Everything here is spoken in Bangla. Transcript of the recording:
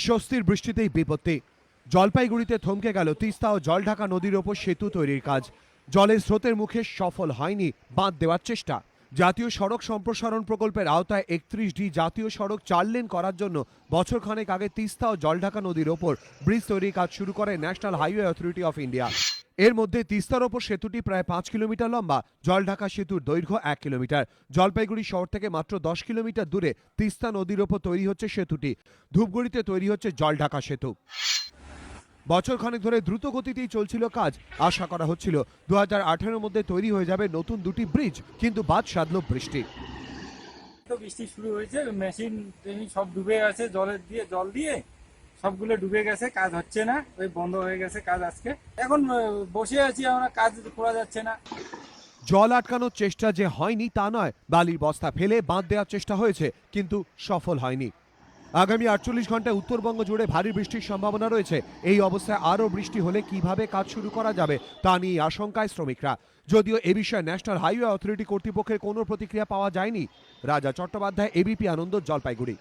স্বস্তির বৃষ্টিতেই বিপত্তি। জলপাইগুড়িতে থমকে গেল তিস্তা ও জলঢাকা নদীর ওপর সেতু তৈরির কাজ। জলের স্রোতের মুখে সফল হয়নি বাঁধ দেওয়ার চেষ্টা। জাতীয় সড়ক সম্প্রসারণ প্রকল্পের আওতায় 31D জাতীয় সড়ক 4 লেন করার জন্য বছরখানেক আগে তিস্তা ও জলঢাকা নদীর ওপর ব্রিজ তৈরির কাজ শুরু করে national highway authority of India. এর মধ্যে তিস্তার ওপর সেতুটি প্রায় 5 কিলোমিটার লম্বা, জলঢাকা সেতুর দৈর্ঘ্য 1 কিলোমিটার। জলপাইগুড়ি শহর থেকে মাত্র 10 কিলোমিটার দূরে তিস্তা নদীর ওপর তৈরি হচ্ছে সেতুটি। ধূপগুড়িতে তৈরি হচ্ছে জলঢাকা সেতু। বছরখানেক ধরে দ্রুত গতিতেই চলছিল কাজ। আশা করা হচ্ছিল 2018-এর মধ্যে তৈরি হয়ে যাবে নতুন দুটি ব্রিজ, কিন্তু বাদ সাধল বৃষ্টি। তো বৃষ্টি শুরু হয়েছে, মেশিন সব ডুবে গেছে, জল দিয়ে সবগুলো ডুবে গেছে, কাজ হচ্ছে না, ওই বন্ধ হয়ে গেছে কাজ আজকে। এখন বসে আছি আমরা, কাজ করা যাচ্ছে না। জল আটকানোর চেষ্টা যে হয়নি তা নয়, বালির বস্তা ফেলে বাঁধ দেওয়ার চেষ্টা হয়েছে, কিন্তু সফল হয়নি। আগামী 48 ঘন্টায় উত্তরবঙ্গ জুড়ে ভারী বৃষ্টির সম্ভাবনা রয়েছে। এই অবস্থায় আরও বৃষ্টি হলে কিভাবে কাজ শুরু করা যাবে তা নিয়ে আশঙ্কায় শ্রমিকরা। যদিও এ বিষয়ে ন্যাশনাল হাইওয়ে অথরিটি কর্তৃপক্ষের কোনো প্রতিক্রিয়া পাওয়া যায়নি। রাজা চট্টোপাধ্যায়, এবিপি আনন্দ, জলপাইগুড়ি।